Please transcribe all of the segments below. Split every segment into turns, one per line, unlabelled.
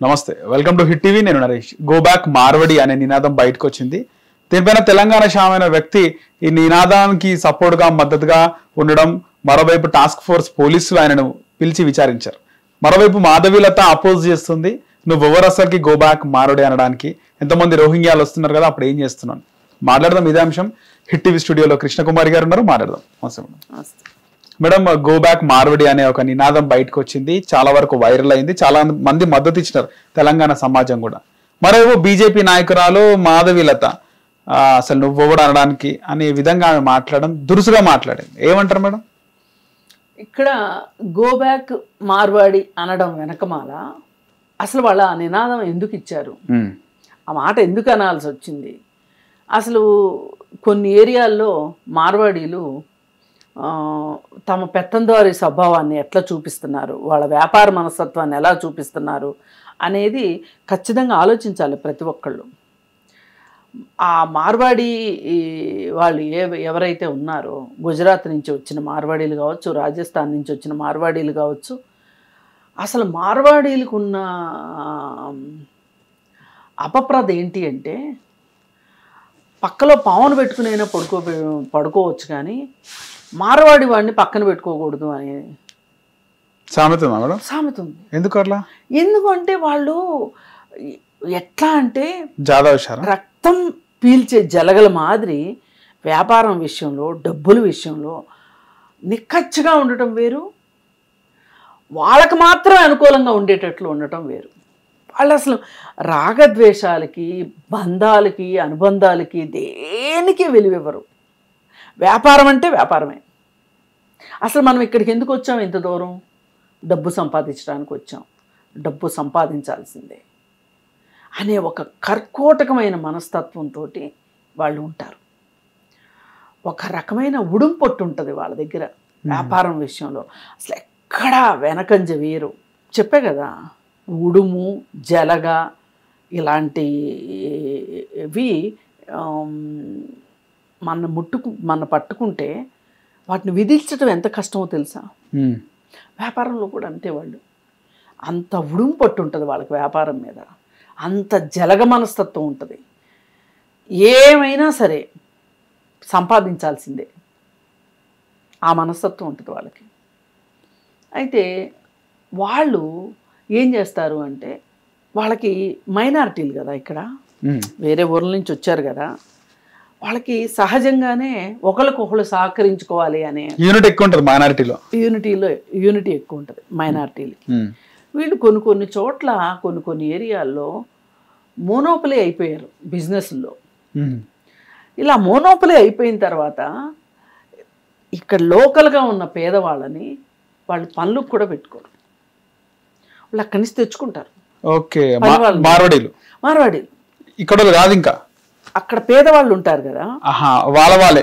నమస్తే, welcome to hit TV. నేను Naresh. Go back Marwadi అనే నినాదం బయటకు వచ్చింది. దీనిపైన తెలంగాణ శామైన వ్యక్తి ఈ నినాదానికి సపోర్ట్గా మద్దతుగా ఉండడం, మరోవైపు టాస్క్ ఫోర్స్ పోలీసులు ఆయనను పిలిచి విచారించారు. మరోవైపు మాధవీలత అపోజ్ చేస్తుంది, నువ్వు ఎవరు అసలుకి గో బ్యాక్ మార్వడి అనడానికి, ఎంతమంది రోహింగ్యాలు వస్తున్నారు కదా, అప్పుడు ఏం చేస్తున్నాను మాట్లాడదాం. ఇదే అంశం హిట్ టీవీ స్టూడియోలో కృష్ణకుమారి గారు ఉన్నారు, మాట్లాడదాం. మేడం, గో బ్యాక్ మార్వడి అనే ఒక నినాదం బయటకు వచ్చింది, చాలా వరకు వైరల్ అయింది, చాలా మంది మద్దతు ఇచ్చినారు తెలంగాణ సమాజం కూడా. మరోవైపు బీజేపీ నాయకురాలు మాధవీలత అసలు నువ్వు కూడా అనడానికి అనే విధంగా ఆమె మాట్లాడడం, దురుసుగా మాట్లాడింది. ఏమంటారు మేడం?
ఇక్కడ గో బ్యాక్ మార్వాడి అనడం వెనకమాల అసలు వాళ్ళ ఆ నినాదం ఎందుకు ఇచ్చారు, ఆ మాట ఎందుకు అనాల్సి వచ్చింది? అసలు కొన్ని ఏరియాల్లో మార్వాడీలు తమ పెత్తందారి స్వభావాన్ని ఎట్లా చూపిస్తున్నారు, వాళ్ళ వ్యాపార మనస్తత్వాన్ని ఎలా చూపిస్తున్నారు అనేది ఖచ్చితంగా ఆలోచించాలి ప్రతి ఒక్కళ్ళు. ఆ మార్వాడి వాళ్ళు ఎవరైతే ఉన్నారో, గుజరాత్ నుంచి వచ్చిన మార్వాడీలు కావచ్చు, రాజస్థాన్ నుంచి వచ్చిన మార్వాడీలు కావచ్చు, అసలు మార్వాడీలకు ఉన్న అపప్రద ఏంటి అంటే, పక్కలో పావును పెట్టుకునైనా పడుకోవచ్చు కానీ మార్వాడి వాడిని పక్కన పెట్టుకోకూడదు అనే
సామెత ఉంది. ఎందుకు అట్లా?
ఎందుకంటే వాళ్ళు ఎట్లా అంటే
రక్తం
పీల్చే జలగల మాదిరి వ్యాపారం విషయంలో, డబ్బుల విషయంలో నిక్కచ్చిగా ఉండటం వేరు, వాళ్ళకి మాత్రం అనుకూలంగా ఉండేటట్లు ఉండటం వేరు. వాళ్ళు అసలు రాగద్వేషాలకి, బంధాలకి, అనుబంధాలకి దేనికి విలువివ్వరు. వ్యాపారం అంటే వ్యాపారమే. అసలు మనం ఇక్కడికి ఎందుకు వచ్చాం? ఇంత దూరం డబ్బు సంపాదించడానికి వచ్చాం, డబ్బు సంపాదించాల్సిందే అనే ఒక కర్కోటకమైన మనస్తత్వంతో వాళ్ళు ఉంటారు. ఒక రకమైన ఉడుంపొట్టు ఉంటుంది వాళ్ళ దగ్గర వ్యాపారం విషయంలో. అసలు ఎక్కడా వెనకంజ వేరు. చెప్పే కదా, ఉడుము, జలగ ఇలాంటివి మన పట్టుకుంటే వాటిని విధించడం ఎంత కష్టమో తెలుసా? వ్యాపారంలో కూడా అంతే. వాళ్ళు అంత ఉడుము పట్టు ఉంటుంది వాళ్ళకి వ్యాపారం మీద, అంత జలగ మనస్తత్వం ఉంటుంది. ఏమైనా సరే సంపాదించాల్సిందే ఆ మనస్తత్వం ఉంటుంది వాళ్ళకి. అయితే వాళ్ళు ఏం చేస్తారు అంటే, వాళ్ళకి మైనారిటీలు కదా, ఇక్కడ వేరే ఊర్ల నుంచి వచ్చారు కదా, వాళ్ళకి సహజంగానే ఒకరికొకరు సహకరించుకోవాలి అనే
యూనిటీ ఎక్కువ ఉంటుంది మైనారిటీలో.
యూనిటీ ఎక్కువ ఉంటుంది మైనారిటీలకి. వీళ్ళు కొన్ని చోట్ల, కొన్ని ఏరియాల్లో మోనోపలీ అయిపోయారు బిజినెస్లో. ఇలా మోనోపలీ అయిపోయిన తర్వాత ఇక్కడ లోకల్గా ఉన్న పేదవాళ్ళని వాళ్ళు పనులకు కూడా పెట్టుకోరు, వాళ్ళు అక్కడి నుంచి తెచ్చుకుంటారు.
ఓకే, మార్వాడీలు ఇక్కడ కాదు, ఇంకా
అక్కడ పేదవాళ్ళు ఉంటారు కదా,
వాళ్ళే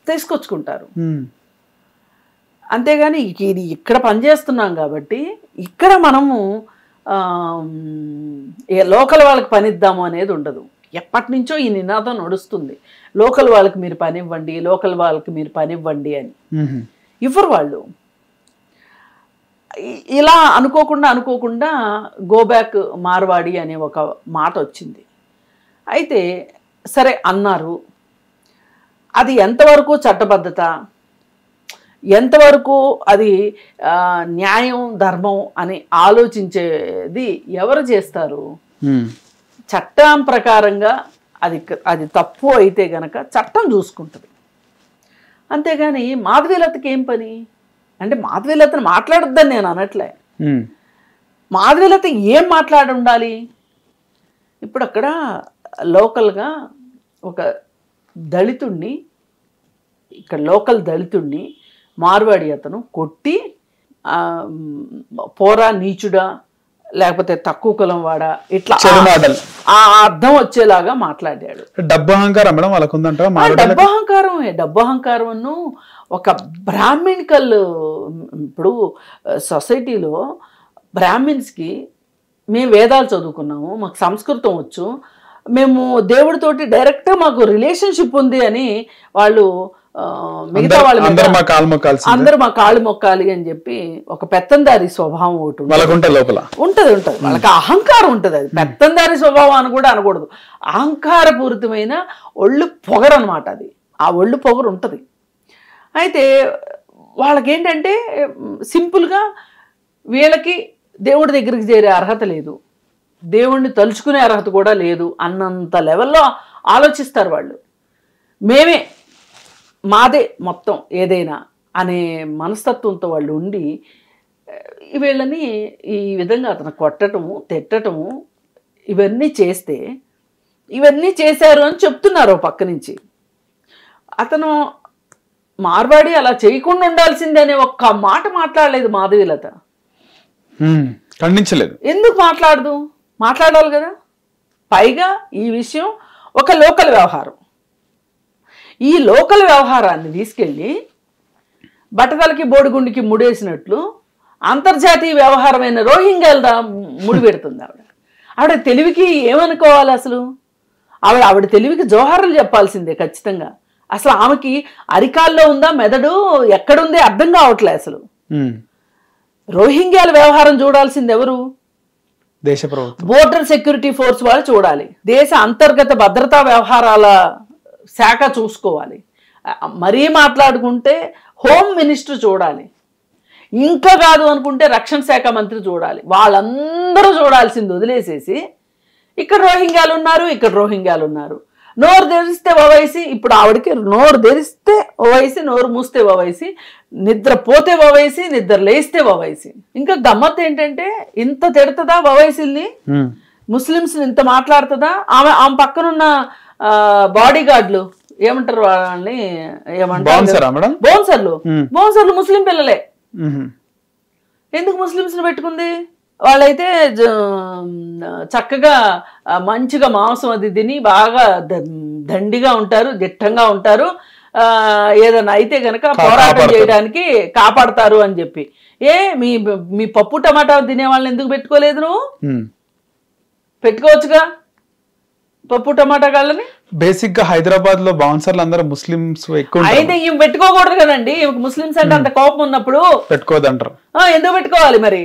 తీసుకొచ్చుకుంటారు. అంతేగాని ఇది ఇక్కడ పనిచేస్తున్నాం కాబట్టి ఇక్కడ మనము లోకల్ వాళ్ళకి పనిద్దాము అనేది ఉండదు. ఎప్పటి నుంచో ఈ నినాదం నడుస్తుంది, లోకల్ వాళ్ళకి మీరు పనివ్వండి, లోకల్ వాళ్ళకి మీరు పనివ్వండి అని. ఇవ్వరు వాళ్ళు. ఇలా అనుకోకుండా గో బ్యాక్ మార్వాడి అనే ఒక మాట వచ్చింది. అయితే సరే అన్నారు, అది ఎంతవరకు చట్టబద్ధత, ఎంతవరకు అది న్యాయం, ధర్మం అని ఆలోచించేది ఎవరు చేస్తారు? చట్టం ప్రకారంగా అది తప్పు అయితే గనక చట్టం చూసుకుంటుంది. అంతేగాని మాధవీలతకి ఏం పని అంటే, మాధవీలతను మాట్లాడొద్దని నేను అనట్లే, మాధవీలత ఏం మాట్లాడి ఉండాలి? ఇప్పుడు అక్కడ లోకల్గా ఒక దళితుడిని, ఇక్కడ లోకల్ దళితుడిని మార్వాడి అతను కొట్టి పోరా, నీచుడా, లేకపోతే తక్కువ కులం వాడా, ఇట్లా ఆ అర్థం వచ్చేలాగా మాట్లాడాడు.
డబ్బు అహంకారం మేడం వాళ్ళకు ఉందంట.
డబ్బు అహంకారం ఒక బ్రాహ్మణికల్. ఇప్పుడు సొసైటీలో బ్రాహ్మిన్స్కి మేము వేదాలు చదువుకున్నాము, మాకు సంస్కృతం వచ్చు, మేము దేవుడితోటి డైరెక్ట్గా మాకు రిలేషన్షిప్ ఉంది అని వాళ్ళు మిగతా వాళ్ళ మీద
అందరూ మా కాలు మొక్కాల్సి
అందరూ మా కాళ్ళు మొక్కాలి అని చెప్పి ఒక పెత్తందారి స్వభావం ఒకటి ఉంటుంది.
వాళ్ళకుంటే లోపల
ఉంటది వాళ్ళకి అహంకారం ఉంటుంది. అది పెత్తందారి స్వభావం అని కూడా అనకూడదు, అహంకారపూరితమైన ఒళ్ళు పొగరు అనమాట. అది ఆ ఒళ్ళు పొగరు ఉంటుంది. అయితే వాళ్ళకేంటంటే సింపుల్గా వీళ్ళకి దేవుడి దగ్గరికి చేరే అర్హత లేదు, దేవుణ్ణి తలుచుకునే అర్హత కూడా లేదు అన్నంత లెవెల్లో ఆలోచిస్తారు వాళ్ళు. మేమే మాదే మొత్తం ఏదైనా అనే మనస్తత్వంతో వాళ్ళు ఉండి వీళ్ళని ఈ విధంగా అతను కొట్టటము తిట్టటము ఇవన్నీ చేస్తే ఇవన్నీ చేశారు అని చెప్తున్నారు పక్క నుంచి. అతను మార్వాడి అలా చేయకుండా ఉండాల్సిందే అనే ఒక్క మాట మాట్లాడలేదు మాధవీలత.
ఖండించలేదు.
ఎందుకు మాట్లాడాలి కదా. పైగా ఈ విషయం ఒక లోకల్ వ్యవహారం. ఈ లోకల్ వ్యవహారాన్ని తీసుకెళ్ళి బట్టతలకి బోడిగుండికి ముడేసినట్లు అంతర్జాతీయ వ్యవహారమైన రోహింగ్యాల ముడి పెడుతుంది ఆవిడ తెలివికి ఏమనుకోవాలి అసలు? ఆవిడ తెలివికి జోహార్లు చెప్పాల్సిందే ఖచ్చితంగా. అసలు ఆమెకి అరికాల్లో ఉందా మెదడు ఎక్కడుంది అర్థం కావట్లే అసలు. రోహింగ్యాల వ్యవహారం చూడాల్సింది ఎవరు?
దేశ ప్రభుత్వం,
బోర్డర్ సెక్యూరిటీ ఫోర్స్ వాళ్ళు చూడాలి. దేశ అంతర్గత భద్రతా వ్యవహారాల శాఖ చూసుకోవాలి. మరీ మాట్లాడుకుంటే హోమ్ మినిస్టర్ చూడాలి. ఇంకా కాదు అనుకుంటే రక్షణ శాఖ మంత్రి చూడాలి. వాళ్ళందరూ చూడాల్సింది వదిలేసేసి ఇక్కడ రోహింగ్యాలు ఉన్నారు నోరు తెరిస్తే ఓవైసీ. ఇప్పుడు ఆవిడకి నోరు తెరిస్తే ఓవైసీ, నోరు మూస్తే ఓవైసీ, నిద్ర పోతే ఓవైసీ, నిద్ర లేస్తే ఓవైసీ. ఇంకా గమ్మత్ ఏంటంటే ఇంత తిడుతుందా ఓవైసీని, ముస్లిమ్స్ని ఇంత మాట్లాడుతుందా? ఆమె పక్కనున్న బాడీ గార్డులు ఏమంటారు వాళ్ళని, బౌన్సర్లు ముస్లిం పిల్లలే. ఎందుకు ముస్లిమ్స్ ని పెట్టుకుంది? వాళ్ళైతే చక్కగా మంచిగా మాంసం అది తిని బాగా దండిగా ఉంటారు, దిట్టంగా ఉంటారు, ఏదైనా అయితే గనక పోరాటం చేయడానికి కాపాడతారు అని చెప్పి. మీ పప్పు టమాటా తినే వాళ్ళని ఎందుకు పెట్టుకోలేదు నువ్వు? పెట్టుకోవచ్చుగా పప్పు టమాటా గాళ్ళని.
బేసిక్ గా హైదరాబాద్ లో బౌన్సర్లు అందరూ ముస్లిమ్స్ ఎక్కువ.
అయితే ఇవి పెట్టుకోకూడదు కదండి. ముస్లిమ్స్ అంటే అంత కోపం ఉన్నప్పుడు
పెట్టుకోదంటారు.
ఎందుకు పెట్టుకోవాలి మరి?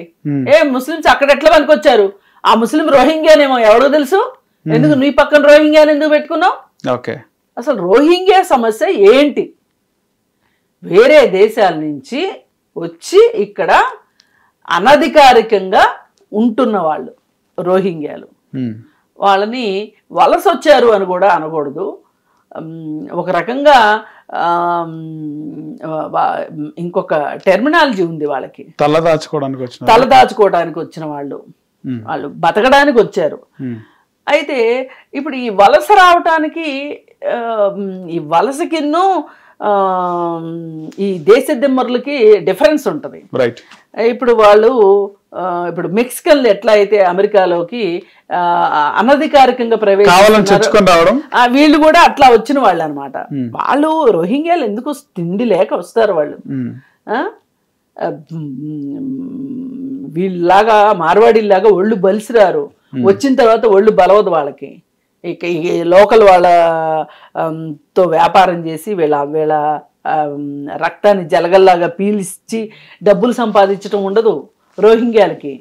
ముస్లిమ్స్ అక్కడ ఎట్లా పనికొచ్చారు? ఆ ముస్లిం రోహింగ్యానేమో ఎవడో తెలుసు. ఎందుకు నీ పక్కన రోహింగ్యాని ఎందుకు పెట్టుకున్నావు?
ఓకే,
అసలు రోహింగ్యా సమస్య ఏంటి? వేరే దేశాల నుంచి వచ్చి ఇక్కడ అనధికారికంగా ఉంటున్న వాళ్ళు రోహింగ్యాలు. వాళ్ళని వలస వచ్చారు అని కూడా అనకూడదు. ఒక రకంగా ఇంకొక టెర్మినాలజీ ఉంది వాళ్ళకి. తలదాచుకోవడానికి వచ్చిన వాళ్ళు బతకడానికి వచ్చారు. అయితే ఇప్పుడు ఈ వలస రావటానికి ఈ వలసకిన్ను ఈ దేశ దిమ్మరులకి డిఫరెన్స్ ఉంటుంది. ఇప్పుడు వాళ్ళు ఇప్పుడు మెక్సికన్లు ఎట్లా అయితే అమెరికాలోకి అనధికారికంగా ప్రవేశించారు, వీళ్ళు కూడా అట్లా వచ్చిన వాళ్ళు అనమాట. వాళ్ళు రోహింగ్యాలు ఎందుకు తిండి లేక వస్తారు వాళ్ళు. వీళ్ళలాగా మార్వాడీలాగా ఒళ్ళు బలిసిరారు. వచ్చిన తర్వాత ఒళ్ళు బలవదు వాళ్ళకి. ఇక లోకల్ వాళ్ళతో వ్యాపారం చేసి వీళ్ళ రక్తాన్ని జలగల్లాగా పీల్చి డబ్బులు సంపాదించడం ఉండదు రోహింగ్యాలకి.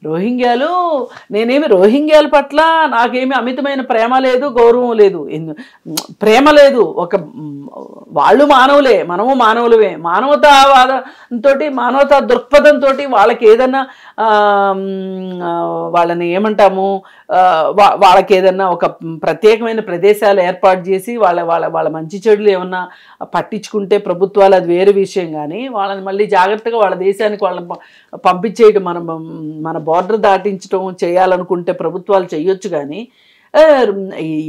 రోహింగ్యాలు నేనేమి రోహింగ్యాల పట్ల నాకేమి అమితమైన ప్రేమ లేదు, గౌరవం లేదు, ప్రేమ లేదు. వాళ్ళు మానవులే, మనము మానవులమే. మానవతావాదంతో, మానవతా దృక్పథంతో వాళ్ళకి ఏదన్నా వాళ్ళని ఏమంటాము, వాళ్ళకి ఏదన్నా ఒక ప్రత్యేకమైన ప్రదేశాలు ఏర్పాటు చేసి వాళ్ళ మంచి చెడులు ఏమన్నా పట్టించుకుంటే ప్రభుత్వాలు అది వేరే విషయం. కానీ వాళ్ళని మళ్ళీ జాగ్రత్తగా వాళ్ళ దేశానికి వాళ్ళని పంపించేయడం, మన బోర్డర్ దాటించడం చేయాలనుకుంటే ప్రభుత్వాలు చెయ్యొచ్చు. కానీ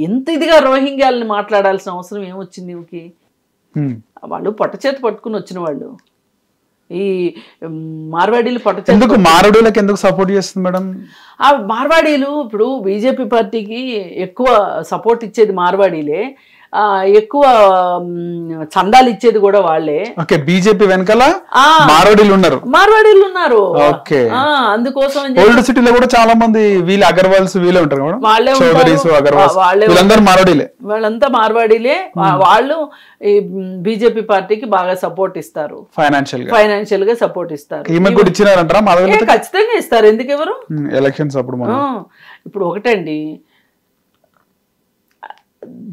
ఎంత ఇదిగా రోహింగ్యాలని మాట్లాడాల్సిన అవసరం ఏమొచ్చింది నీకు? వాళ్ళు పొట్టచేతి పట్టుకుని వచ్చిన వాళ్ళు. ఈ మార్వాడీలు పొట్టచేతి
మార్వాడీలకు ఎందుకు సపోర్ట్ చేస్తుంది మేడం?
ఆ మార్వాడీలు ఇప్పుడు బీజేపీ పార్టీకి ఎక్కువ సపోర్ట్ ఇచ్చేది మార్వాడీలే. ఎక్కువ చందాలు ఇచ్చేది కూడా వాళ్ళే.
ఓకే, బీజేపీ వెనకాల మార్వాడీలు
ఉన్నారు.
ఓకే,
అందుకోసం
ఓల్డ్ సిటీలో కూడా చాలా మంది వీళ్ళు అగర్వాల్స్ వీళ్ళే ఉంటారు మేడం,
వాళ్ళే
చౌదరీస్ అగర్వాల్స్ వీళ్ళందరూ మార్వాడీలే.
వాళ్ళంతా మార్వాడీలే. వాళ్ళు ఈ బీజేపీ పార్టీకి బాగా సపోర్ట్ ఇస్తారు, ఫైనాన్షియల్ గా సపోర్ట్ ఇస్తారు. ఖచ్చితంగా ఇస్తారు, ఎందుకు ఎవరు
ఎలక్షన్స్ అప్పుడు.
ఇప్పుడు ఒకటండి,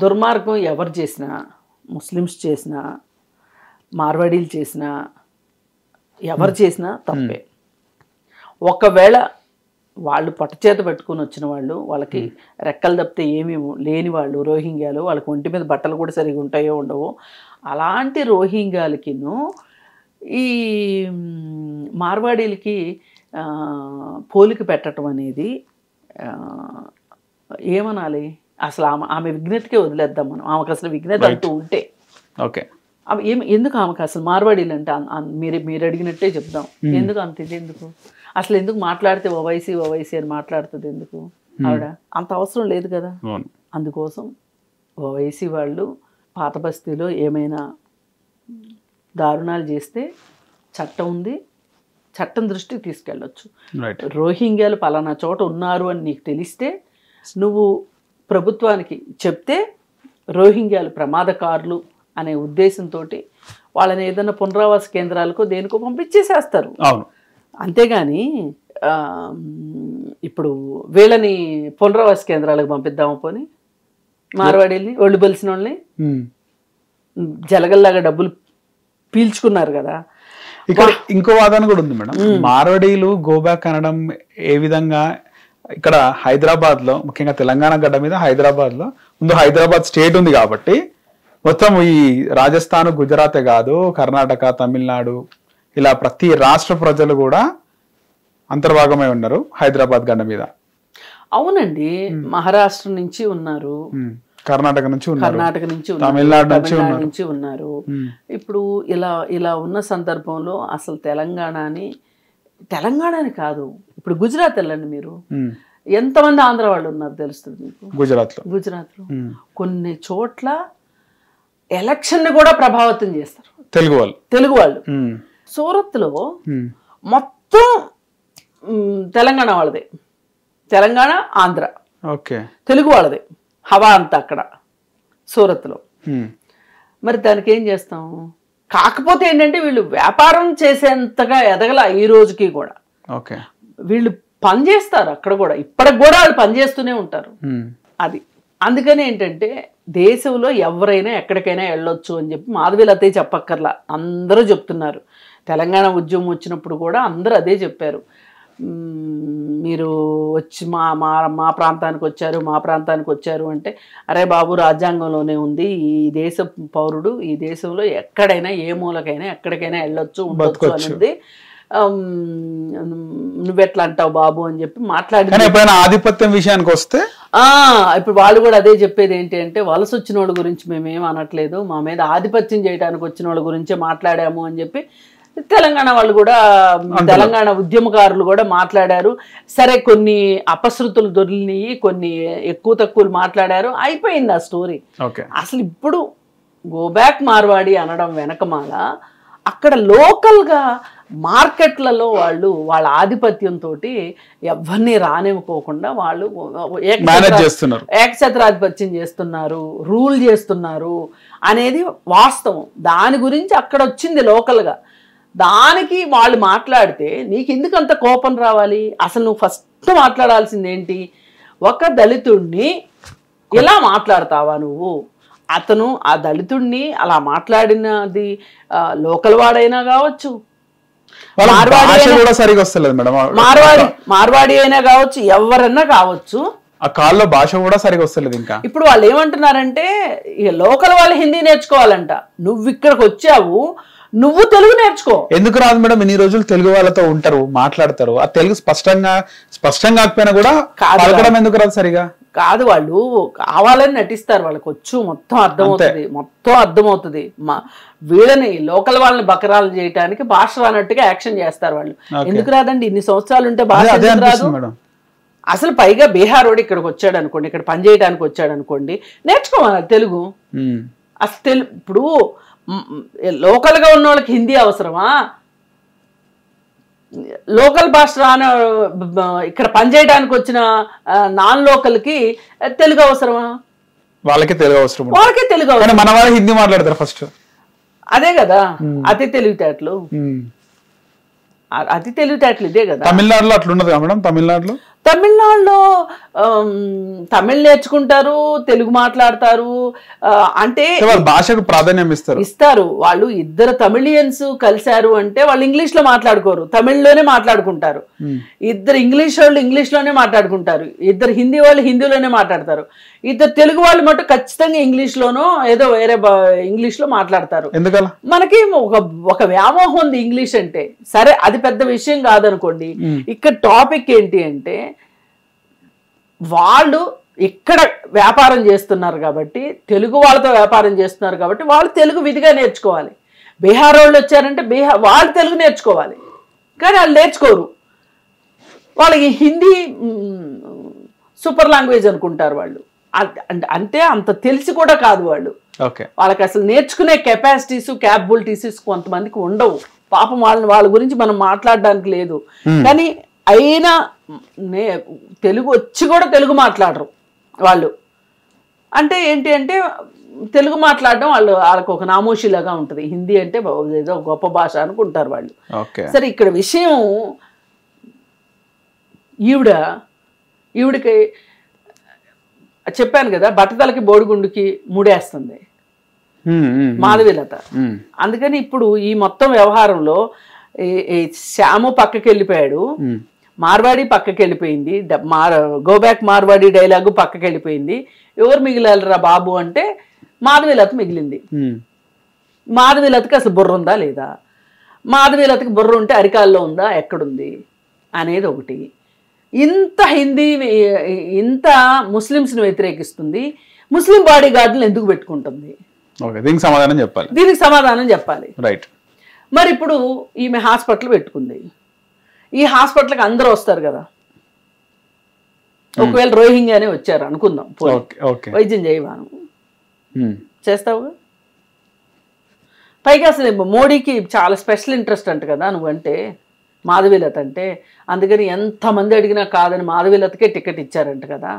దుర్మార్గం ఎవరు చేసినా, ముస్లిమ్స్ చేసినా, మార్వాడీలు చేసినా, ఎవరు చేసినా తప్పే. ఒకవేళ వాళ్ళు పట్టుచేత పెట్టుకుని వచ్చిన వాళ్ళు, వాళ్ళకి రెక్కలు తప్పితే ఏమీ లేని వాళ్ళు, రోహింగ్యాలు, వాళ్ళకి ఒంటి మీద బట్టలు కూడా సరిగా ఉంటాయో ఉండవో, అలాంటి రోహింగ్యాలకిను ఈ మార్వాడీలకి పోలిక పెట్టడం అనేది ఏమనాలి, అసలు ఆమె విఘ్నతకే వదిలేద్దాం మనం. ఆమెకు అసలు విఘ్నత అంటూ ఉంటే
ఓకే,
ఎందుకు ఆమెకు అసలు మార్వాడీలు అంటే మీరు అడిగినట్టే చెప్దాం, ఎందుకు అంత ఇది, ఎందుకు అసలు ఎందుకు మాట్లాడితే ఓవైసీ అని మాట్లాడుతుంది ఎందుకు ఆవిడ, అంత అవసరం లేదు కదా. అందుకోసం ఓవైసీ వాళ్ళు పాత బస్తీలో ఏమైనా దారుణాలు చేస్తే చట్టం ఉంది, చట్టం దృష్టికి తీసుకెళ్ళొచ్చు. రోహింగ్యాలు పలానా చోట ఉన్నారు అని నీకు తెలిస్తే నువ్వు ప్రభుత్వానికి చెప్తే రోహింగ్యాలు ప్రమాదకారులు అనే ఉద్దేశంతో వాళ్ళని ఏదైనా పునరావాస కేంద్రాలకు దేనికో పంపించేసేస్తారు. అంతేగాని ఇప్పుడు వీళ్ళని పునరావాస కేంద్రాలకు పంపిద్దాము పోని, మార్వాడీల్ని, ఒళ్ళు బలిసిన వాళ్ళని జలగల్లాగా డబ్బులు పీల్చుకున్నారు కదా.
ఇక్కడ ఇంకో వాదన కూడా ఉంది మేడం, మార్వాడీలు గోబ్యాక్ అనడం ఏ విధంగా, ఇక్కడ హైదరాబాద్ లో, ముఖ్యంగా తెలంగాణ గడ్డ మీద హైదరాబాద్ లో ముందు హైదరాబాద్ స్టేట్ ఉంది కాబట్టి మొత్తం ఈ రాజస్థాన్, గుజరాతే కాదు, కర్ణాటక, తమిళనాడు, ఇలా ప్రతి రాష్ట్ర ప్రజలు కూడా అంతర్భాగమై ఉన్నారు హైదరాబాద్ గడ్డ మీద.
అవునండి, మహారాష్ట్ర నుంచి ఉన్నారు,
కర్ణాటక నుంచి ఉన్నారు,
తమిళనాడు నుంచి ఉన్నారు. ఇప్పుడు ఇలా ఉన్న సందర్భంలో అసలు తెలంగాణని కాదు, ఇప్పుడు గుజరాత్ వెళ్ళండి మీరు, ఎంతమంది ఆంధ్ర వాళ్ళు ఉన్నారు తెలుస్తుంది మీకు. గుజరాత్లో కొన్ని చోట్ల ఎలక్షన్ ని కూడా ప్రభావితం చేస్తారు తెలుగు వాళ్ళు. సూరత్లో మొత్తం తెలంగాణ వాళ్ళదే, తెలంగాణ ఆంధ్ర తెలుగు వాళ్ళదే హవా అంతా అక్కడ సూరత్లో. మరి దానికి ఏం చేస్తాం? కాకపోతే ఏంటంటే వీళ్ళు వ్యాపారం చేసేంతగా ఎదగల ఈ రోజుకి కూడా. వీళ్ళు పనిచేస్తారు అక్కడ కూడా, ఇప్పటికి కూడా వాళ్ళు పనిచేస్తూనే ఉంటారు. అది అందుకని ఏంటంటే దేశంలో ఎవరైనా ఎక్కడికైనా వెళ్ళొచ్చు అని చెప్పి మాధవీలతే చెప్పక్కర్లా, అందరూ చెప్తున్నారు. తెలంగాణ ఉద్యమం వచ్చినప్పుడు కూడా అందరూ అదే చెప్పారు, మీరు వచ్చి మా ప్రాంతానికి వచ్చారు అంటే, అరే బాబు రాజ్యాంగంలోనే ఉంది, ఈ దేశ పౌరుడు ఈ దేశంలో ఎక్కడైనా ఏ మూలకైనా ఎక్కడికైనా వెళ్ళొచ్చు ఉండొచ్చు అని ఉంది, నువ్వెట్లా అంటావు బాబు అని చెప్పి మాట్లాడి.
ఆధిపత్యం విషయానికి వస్తే
ఇప్పుడు వాళ్ళు కూడా అదే చెప్పేది ఏంటి అంటే, వలస వచ్చిన వాళ్ళ గురించి మేమేం అనట్లేదు, మా మీద ఆధిపత్యం చేయడానికి వచ్చిన వాళ్ళ గురించే మాట్లాడాము అని చెప్పి తెలంగాణ వాళ్ళు కూడా, తెలంగాణ ఉద్యమకారులు కూడా మాట్లాడారు. సరే, కొన్ని అపశృతులు దొరికినాయి, కొన్ని ఎక్కువ తక్కువలు మాట్లాడారు, అయిపోయింది ఆ స్టోరీ. అసలు ఇప్పుడు గోబ్యాక్ మార్వాడి అనడం వెనకమాల అక్కడ లోకల్గా మార్కెట్లలో వాళ్ళ ఆధిపత్యంతో ఎవరిని రానివ్వకోకుండా వాళ్ళు ఏకఛత్రాధిపత్యం చేస్తున్నారు, రూల్ చేస్తున్నారు అనేది వాస్తవం. దాని గురించి అక్కడ వచ్చింది లోకల్గా. దానికి వాళ్ళు మాట్లాడితే నీకు ఎందుకు అంత కోపం రావాలి? అసలు నువ్వు ఫస్ట్ మాట్లాడాల్సింది ఏంటి? ఒక దళితుడిని ఇలా మాట్లాడతావా నువ్వు? అతను ఆ దళితుడిని అలా మాట్లాడినది లోకల్ వాడైనా కావచ్చు, మార్వాడి అయినా కావచ్చు, ఎవరన్నా కావచ్చు,
ఆ కాల్లో భాష కూడా సరిగా వస్తలేదు. ఇంకా
ఇప్పుడు వాళ్ళు ఏమంటున్నారంటే, ఇక లోకల్ వాళ్ళు హిందీ నేర్చుకోవాలంట. నువ్వు ఇక్కడికి వచ్చావు, నువ్వు తెలుగు నేర్చుకో.
ఎందుకు రాదు మేడం? ఇన్ని రోజులు తెలుగు వాళ్ళతో ఉంటారు, మాట్లాడతారు, ఆ తెలుగు స్పష్టంగా కాకపోయినా కూడా పలకడం ఎందుకు రాదు సరిగా?
కాదు, వాళ్ళు కావాలని నటిస్తారు, వాళ్ళకి వచ్చు, మొత్తం అర్థమవుతుంది. వీళ్ళని లోకల్ వాళ్ళని బకరాలు చేయడానికి భాష రానట్టుగా యాక్షన్ చేస్తారు వాళ్ళు. ఎందుకు రాదండి? ఇన్ని సంవత్సరాలు ఉంటే భాష రాదు. అసలు పైగా బీహార్ వాడు ఇక్కడికి వచ్చాడు అనుకోండి, ఇక్కడ పని చేయడానికి వచ్చాడు అనుకోండి, నేర్చుకోవాలి తెలుగు. అసలు ఇప్పుడు లోకల్గా ఉన్న వాళ్ళకి హిందీ అవసరమా? లోకల్ భాష రాని ఇక్కడ పనిచేయడానికి వచ్చిన నాన్ లోకల్కి తెలుగు అవసరమా?
వాళ్ళకే తెలుగు అవసరం.
వాళ్ళకే తెలుగు అవసరం.
మన వాళ్ళు హిందీ మాట్లాడతారు ఫస్ట్.
అదే కదా అతి తెలివితేటలు. అతి తెలివితేటలు ఇదే కదా.
తమిళనాడులో అట్లున్నది కదా మేడం? తమిళనాడులో
తమిళ్ నేర్చుకుంటారు, తెలుగు మాట్లాడతారు. అంటే
భాషకు ప్రాధాన్యం ఇస్తారు.
వాళ్ళు ఇద్దరు తమిళియన్స్ కలిశారు అంటే వాళ్ళు ఇంగ్లీష్ లో మాట్లాడుకోరు, తమిళ్లోనే మాట్లాడుకుంటారు. ఇద్దరు ఇంగ్లీష్ వాళ్ళు ఇంగ్లీష్ లోనే మాట్లాడుకుంటారు, ఇద్దరు హిందీ వాళ్ళు హిందీలోనే మాట్లాడతారు, ఇద్దరు తెలుగు వాళ్ళు మటు ఖచ్చితంగా ఇంగ్లీష్ లోనో ఏదో వేరే ఇంగ్లీష్ లో మాట్లాడతారు.
ఎందుకలా?
మనకి ఒక వ్యామోహం ఉంది ఇంగ్లీష్ అంటే. సరే అది పెద్ద విషయం కాదనుకోండి. ఇక్కడ టాపిక్ ఏంటి అంటే వాళ్ళు ఇక్కడ వ్యాపారం చేస్తున్నారు కాబట్టి, తెలుగు వాళ్ళతో వ్యాపారం చేస్తున్నారు కాబట్టి వాళ్ళు తెలుగు విధిగా నేర్చుకోవాలి. బీహార్ వాళ్ళు వచ్చారంటే వాళ్ళు తెలుగు నేర్చుకోవాలి, కానీ వాళ్ళు నేర్చుకోరు. వాళ్ళకి హిందీ సూపర్ లాంగ్వేజ్ అనుకుంటారు వాళ్ళు. అంటే అంత తెలిసి కూడా కాదు వాళ్ళు. వాళ్ళకి అసలు నేర్చుకునే కెపాసిటీస్ క్యాపబిలిటీస్ కొంతమందికి ఉండవు. పాపం వాళ్ళ గురించి మనం మాట్లాడడానికి లేదు. కానీ అయినా తెలుగు వచ్చి కూడా తెలుగు మాట్లాడరు వాళ్ళు. అంటే ఏంటి అంటే తెలుగు మాట్లాడడం వాళ్ళకి ఒక నామోషిలాగా ఉంటుంది. హిందీ అంటే ఏదో గొప్ప భాష అనుకుంటారు వాళ్ళు. సరే ఇక్కడ విషయం ఈవిడికి చెప్పాను కదా, బట్టతలకి బోడిగుండుకి ముడేస్తుంది మాధవీలత. అందుకని ఇప్పుడు ఈ మొత్తం వ్యవహారంలో శ్యాము పక్కకి వెళ్ళిపోయాడు, మార్వాడి పక్కకి వెళ్ళిపోయింది, గోబ్యాక్ మార్వాడి డైలాగు పక్కకి వెళ్ళిపోయింది. ఎవరు మిగిలారా బాబు అంటే మాధవీలత మిగిలింది. మాధవీలతకి అసలు బుర్ర ఉందా లేదా? మాధవీలతకి బుర్ర ఉంటే అరికాల్లో ఉందా, ఎక్కడుంది అనేది ఒకటి. ఇంత ముస్లిమ్స్ని వ్యతిరేకిస్తుంది, ముస్లిం బాడీ గార్డులను ఎందుకు పెట్టుకుంటుంది?
దీనికి
సమాధానం చెప్పాలి.
రైట్.
మరి ఇప్పుడు ఈమె హాస్పిటల్ పెట్టుకుంది. ఈ హాస్పిటల్కి అందరూ వస్తారు కదా. ఒకవేళ రోహింగ్యానే వచ్చారు అనుకుందాం, వైద్యం చేయవాను చేస్తావుగా. పైగా అసలు మోడీకి చాలా స్పెషల్ ఇంట్రెస్ట్ అంట కదా నువ్వంటే, మాధవీలత అంటే. అందుకని ఎంతమంది అడిగినా కాదని మాధవీలతకే టికెట్ ఇచ్చారంట కదా.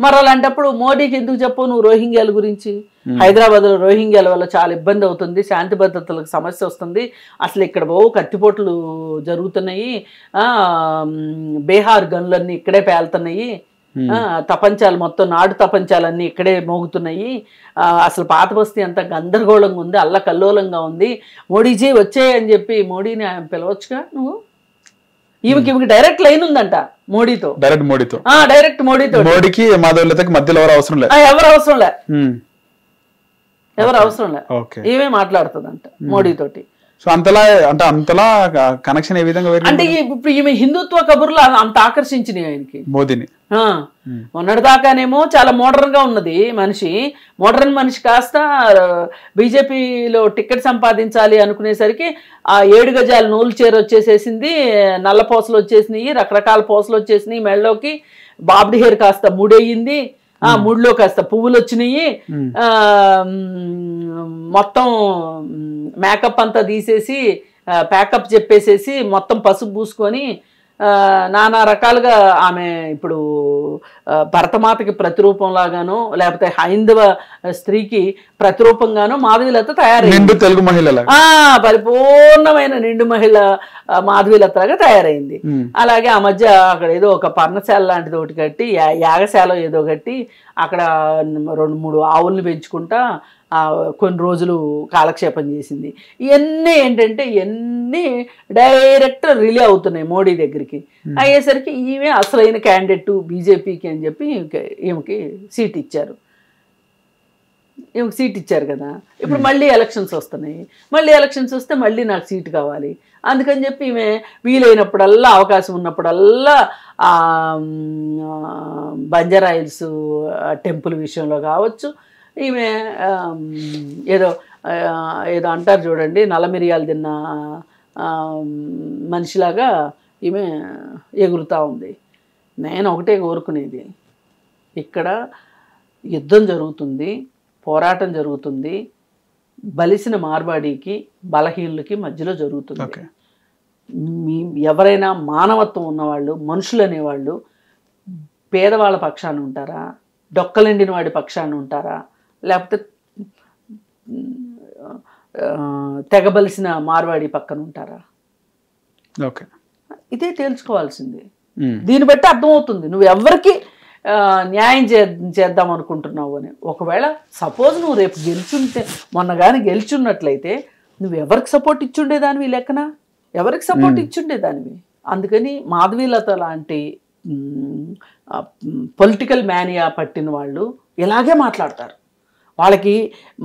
మరి అలాంటప్పుడు మోడీకి ఎందుకు చెప్పవు నువ్వు రోహింగ్యాల గురించి? హైదరాబాద్లో రోహింగ్యాల వల్ల చాలా ఇబ్బంది అవుతుంది, శాంతి భద్రతలకు సమస్య వస్తుంది, అసలు ఇక్కడ కత్తిపోట్లు జరుగుతున్నాయి, బీహార్ గన్లన్నీ ఇక్కడే పేలుతున్నాయి, తపంచాలు మొత్తం నాడు తపంచాలన్నీ ఇక్కడే మోగుతున్నాయి, అసలు పాత బస్తీ అంతా గందరగోళంగా ఉంది, అల్లకల్లోలంగా ఉంది, మోడీజీ వచ్చే అని చెప్పి మోడీని పిలవచ్చుగా నువ్వు. ఈమెకి డైరెక్ట్ లైన్ ఉందంట మోడీతో. డైరెక్ట్ మోడీతో.
మోడీకి మాధవీలతకి మధ్యలో ఎవరు అవసరం
లే. ఈమె మాట్లాడుతుందంట మోడీతోటి.
సో అంతలా కనెక్షన్ ఏ విధంగా
అంటే ఇప్పుడు ఈమె హిందుత్వ కబుర్లు అంత ఆకర్షించినాయి ఆయనకి,
మోదీని.
మొన్నటిదాకానేమో చాలా మోడర్న్ గా ఉన్నది మనిషి, మోడర్న్ మనిషి కాస్త బీజేపీలో టికెట్ సంపాదించాలి అనుకునేసరికి ఆ 7 గజాల నూలు చీర వచ్చేసేసింది, నల్ల పూసలు వచ్చేసినాయి, రకరకాల పూసలు వచ్చేసినాయి మెళ్ళలోకి, బాబ్డి హెయిర్ కాస్త ముడయ్యింది, ముడిలో కాస్త పువ్వులు వచ్చినాయి, మొత్తం మేకప్ అంతా తీసేసి ప్యాకప్ చెప్పేసేసి మొత్తం పసుపు పూసుకొని నానా రకాలుగా ఆమె ఇప్పుడు భరతమాతకి ప్రతిరూపంలాగానో లేకపోతే హైందవ స్త్రీకి ప్రతిరూపంగానో మాధవీలత తయారైంది.
తెలుగు మహిళ
పరిపూర్ణమైన నిండు మహిళ మాధవీలతలాగా తయారైంది. అలాగే ఆ మధ్య అక్కడ ఏదో ఒక పర్ణశాల లాంటిది ఒకటి కట్టి, యాగశాల ఏదో కట్టి అక్కడ 2-3 ఆవుల్ని పెంచుకుంటా కొన్ని రోజులు కాలక్షేపం చేసింది. ఇవన్నీ ఏంటంటే ఇవన్నీ డైరెక్ట్ రిలే అవుతున్నాయి మోడీ దగ్గరికి. అయ్యేసరికి ఈమె అసలైన క్యాండిడేట్ బీజేపీకి అని చెప్పి ఈమెకి సీట్ ఇచ్చారు. కదా. ఇప్పుడు మళ్ళీ ఎలక్షన్స్ వస్తున్నాయి, మళ్ళీ ఎలక్షన్స్ వస్తే మళ్ళీ నాకు సీటు కావాలి అందుకని చెప్పి ఈమె వీలైనప్పుడల్లా అవకాశం ఉన్నప్పుడల్లా బంజారా హిల్స్ టెంపుల్ విషయంలో కావచ్చు, ఈమె ఏదో అంటారు చూడండి, నల్ల మిరియాలు తిన్న మనిషిలాగా ఈమె ఎగురుతూ ఉంది. నేను ఒకటే కోరుకునేది, ఇక్కడ యుద్ధం జరుగుతుంది, పోరాటం జరుగుతుంది, బలిసిన మార్వాడికి బలహీనులకి మధ్యలో జరుగుతుంది. ఎవరైనా మానవత్వం ఉన్నవాళ్ళు, మనుషులు అనేవాళ్ళు పేదవాళ్ళ పక్షాన ఉంటారా, డొక్కలెండిన వాడి పక్షాన ఉంటారా, లేకపోతే తెగబలిసిన మార్వాడి పక్కన ఉంటారా? ఇదే తేల్చుకోవాల్సింది. దీన్ని బట్టి అర్థమవుతుంది నువ్వు ఎవరికి న్యాయం చేద్దాం అనుకుంటున్నావు అని. ఒకవేళ సపోజ్ నువ్వు రేపు గెలిచుంటే, మొన్న కానీ గెలిచున్నట్లయితే నువ్వు ఎవరికి సపోర్ట్ ఇచ్చుండేదానివి లెక్కన, ఎవరికి సపోర్ట్ ఇచ్చుండేదానివి. అందుకని మాధవీలత లాంటి పొలిటికల్ మేనియా పట్టిన వాళ్ళు ఇలాగే మాట్లాడతారు. వాళ్ళకి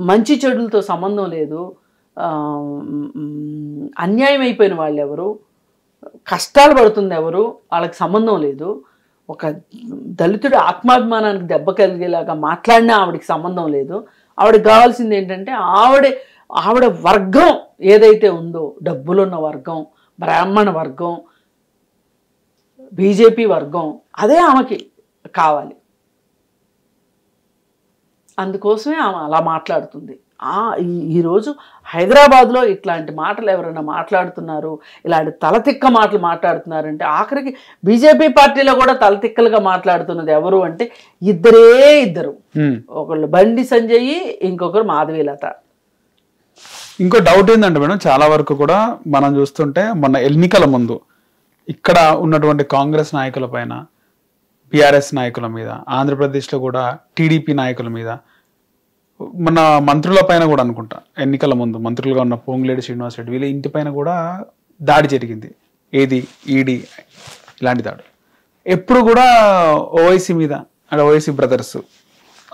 మంచి చెడులతో సంబంధం లేదు, అన్యాయం అయిపోయిన వాళ్ళు ఎవరు, కష్టాలు పడుతుంది ఎవరు, వాళ్ళకి సంబంధం లేదు. ఒక దళితుడి ఆత్మాభిమానానికి దెబ్బ కలిగేలాగా మాట్లాడినా ఆవిడకి సంబంధం లేదు. ఆవిడకి కావాల్సింది ఏంటంటే ఆవిడ వర్గం ఏదైతే ఉందో, డబ్బులున్న వర్గం, బ్రాహ్మణ వర్గం, బీజేపీ వర్గం, అదే ఆమెకి కావాలి. అందుకోసమే ఆమె అలా మాట్లాడుతుంది. ఈరోజు హైదరాబాద్లో ఇట్లాంటి మాటలు ఎవరైనా మాట్లాడుతున్నారు, ఇలాంటి తలతిక్క మాటలు మాట్లాడుతున్నారంటే, ఆఖరికి బీజేపీ పార్టీలో కూడా తలతిక్కలుగా మాట్లాడుతున్నది ఎవరు అంటే ఇద్దరు. ఒకళ్ళు బండి సంజయ్, ఇంకొకరు మాధవీలత.
ఇంకో డౌట్ ఏంటంటే మేడం, చాలా వరకు కూడా మనం చూస్తుంటే మొన్న ఎన్నికల ముందు ఇక్కడ ఉన్నటువంటి కాంగ్రెస్ నాయకుల పైన, బీఆర్ఎస్ నాయకుల మీద, ఆంధ్రప్రదేశ్లో కూడా టీడీపీ నాయకుల మీద, మన మంత్రుల పైన కూడా అనుకుంటా ఎన్నికల ముందు మంత్రులుగా ఉన్న పొంగులేటి శ్రీనివాస్ రెడ్డి వీళ్ళ ఇంటి పైన కూడా దాడి జరిగింది. ఏది ఈడీ ఇలాంటి దాడి. ఎప్పుడు కూడా ఓవైసీ మీద, అంటే ఓవైసీ బ్రదర్స్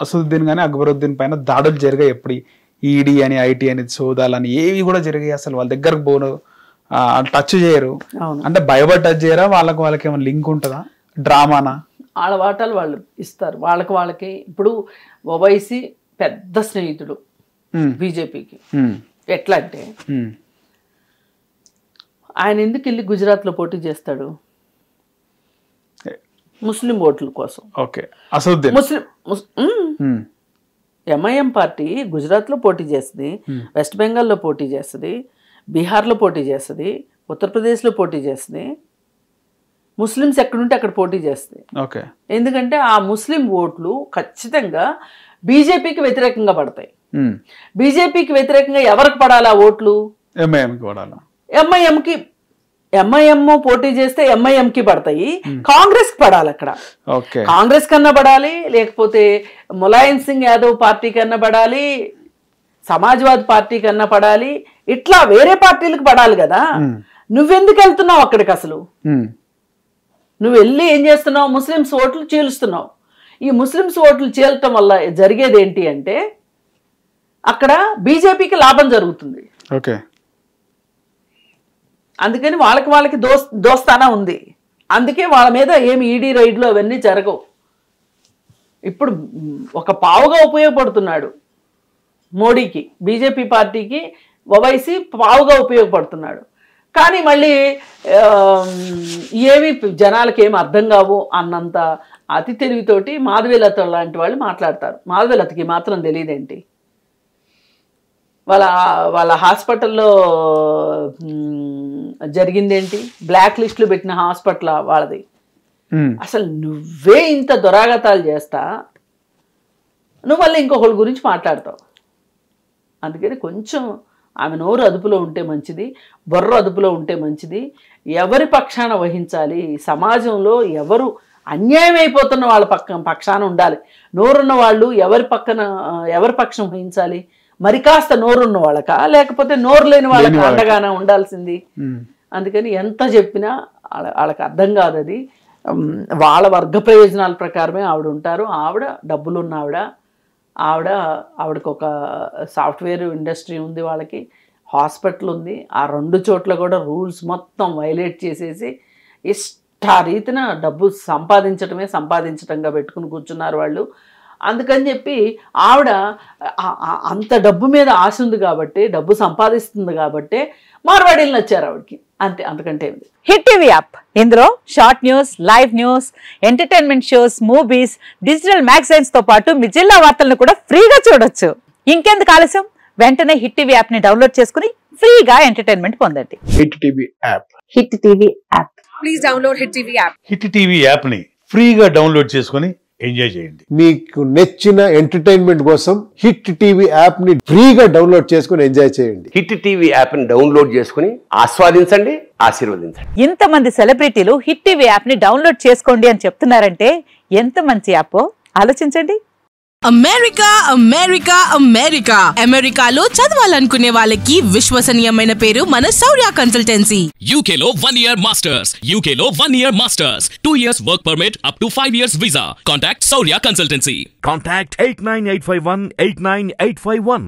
అసదుద్దీన్ కానీ అక్బరుద్దీన్ పైన దాడులు జరిగాయి. ఎప్పుడు ఈడీ అని, ఐటీ అని, సోదాలని ఏవి కూడా జరిగాయి. అసలు వాళ్ళ దగ్గరకు పోను, టచ్ చేయరు. అంటే భయపడి టచ్ చేయరా? వాళ్ళకి ఏమైనా లింక్ ఉంటుందా? డ్రామానా?
వాళ్ళ వాటాలు వాళ్ళు ఇస్తారు. వాళ్ళకి ఇప్పుడు ఓవైసీ పెద్ద స్నేహితుడు బీజేపీకి. ఎట్లా అంటే ఆయన ఎందుకు వెళ్ళి గుజరాత్లో పోటీ చేస్తాడు? ముస్లిం ఓట్ల కోసం. ఎంఐఎం పార్టీ గుజరాత్లో పోటీ చేస్తుంది, వెస్ట్ బెంగాల్లో పోటీ చేస్తుంది, బీహార్లో పోటీ చేస్తుంది, ఉత్తరప్రదేశ్లో పోటీ చేస్తుంది. ముస్లిమ్స్ ఎక్కడుంటే అక్కడ పోటీ చేస్తుంది. ఎందుకంటే ఆ ముస్లిం ఓట్లు ఖచ్చితంగా బీజేపీకి వ్యతిరేకంగా పడతాయి. బీజేపీకి వ్యతిరేకంగా ఎవరికి పడాలి ఆ ఓట్లు? ఎంఐఎం పోటీ చేస్తే ఎంఐఎంకి పడతాయి, కాంగ్రెస్ కి పడాలి. అక్కడ కాంగ్రెస్ కన్నా పడాలి, లేకపోతే ములాయం సింగ్ యాదవ్ పార్టీ కన్నా పడాలి, సమాజ్వాదీ పార్టీ కన్నా పడాలి, ఇట్లా వేరే పార్టీలకు పడాలి కదా. నువ్వెందుకు వెళ్తున్నావు అక్కడికి? అసలు నువ్వు వెళ్ళి ఏం చేస్తున్నావు? ముస్లిమ్స్ ఓట్లు చీలుస్తున్నావు. ఈ ముస్లిమ్స్ ఓట్లు చీలటం వల్ల జరిగేది ఏంటి అంటే అక్కడ బీజేపీకి లాభం జరుగుతుంది. అందుకని వాళ్ళకి దోస్తానా ఉంది. అందుకే వాళ్ళ మీద ఏమి ఈడీ రైడ్లు అవన్నీ జరగవు. ఇప్పుడు ఒక పావుగా ఉపయోగపడుతున్నాడు మోడీకి, బీజేపీ పార్టీకి ఓవైసీ పావుగా ఉపయోగపడుతున్నాడు. కానీ మళ్ళీ ఏవి జనాలకి ఏమి అర్థం కావు అన్నంత అతి తెలివితోటి మాధవీలత లాంటి వాళ్ళు మాట్లాడతారు. మాధవీలతకి మాత్రం తెలియదేంటి? వాళ్ళ హాస్పిటల్లో జరిగిందేంటి? బ్లాక్ లిస్టులు పెట్టిన హాస్పిటల్ వాళ్ళది. అసలు నువ్వే ఇంత దురాగతాలు చేస్తా, నువ్వు మళ్ళీ ఇంకొకరి గురించి మాట్లాడతావు. అందుకని కొంచెం ఆమె నోరు అదుపులో ఉంటే మంచిది, బొర్ర అదుపులో ఉంటే మంచిది. ఎవరి పక్షాన వహించాలి, సమాజంలో ఎవరు అన్యాయం అయిపోతున్న వాళ్ళ పక్షాన ఉండాలి. నోరున్న వాళ్ళు ఎవరి పక్షం వహించాలి? మరి కాస్త నోరున్న వాళ్ళకా, లేకపోతే నోరు లేని వాళ్ళకి అండగానే ఉండాల్సింది. అందుకని ఎంత చెప్పినా వాళ్ళకి అర్థం కాదు. అది వాళ్ళ వర్గ ప్రయోజనాల ప్రకారమే ఆవిడ ఉంటారు. ఆవిడ డబ్బులున్న ఆవిడకి ఒక సాఫ్ట్వేర్ ఇండస్ట్రీ ఉంది, వాళ్ళకి హాస్పిటల్ ఉంది. ఆ రెండు చోట్ల కూడా రూల్స్ మొత్తం వైలేట్ చేసేసి ఇష్టారీతిన డబ్బు సంపాదించటంగా పెట్టుకుని కూర్చున్నారు వాళ్ళు. అందుకని చెప్పి ఆవిడ అంత డబ్బు మీద ఆశ ఉంది కాబట్టి, డబ్బు సంపాదిస్తుంది కాబట్టి మార్వాడీలు నచ్చారు ఆవిడకి. అంతే, అంతకంటే ఏమి లేదు.
హిట్ టీవీ యాప్, ఇందులో short news, live news, entertainment shows, movies, digital magazines తో పాటు మీ జిల్లా వార్తలను కూడా ఫ్రీగా చూడొచ్చు. ఇంకెందుకు ఆలస్యం, వెంటనే హిట్ టీవీ యాప్ ని డౌన్లోడ్ చేసుకుని ఫ్రీగా ఎంటర్టైన్మెంట్ పొందండి.
Hit TV app.
Hit TV app.
Please download hit TV app.
Hit TV app ని ఫ్రీగా డౌన్లోడ్ చేసుకుని ఎంజాయ్ చేయండి.
మీకు నచ్చిన ఎంటర్టైన్మెంట్ కోసం హిట్ టీవీ యాప్ ని ఫ్రీగా డౌన్లోడ్ చేసుకుని ఎంజాయ్ చేయండి.
హిట్ టీవీ యాప్ ని డౌన్లోడ్ చేసుకుని ఆస్వాదించండి, ఆశీర్వదించండి.
ఇంతమంది సెలబ్రిటీలు హిట్ టీవీ యాప్ ని డౌన్లోడ్ చేసుకోండి అని చెప్తున్నారంటే ఎంత మంచి యాప్ ఆలోచించండి.
అమెరికా అమెరికా అమెరికా అమెరికాలో చదవాలనుకునే వాళ్ళకి విశ్వసనీయమైన పేరు మన శౌర్య కన్సల్టెన్సీ.
UK లో 1 year masters, UK లో 1 year masters, 2 years work permit up to 5 years visa. Contact Saurya Consultancy.
Contact 89851 89851.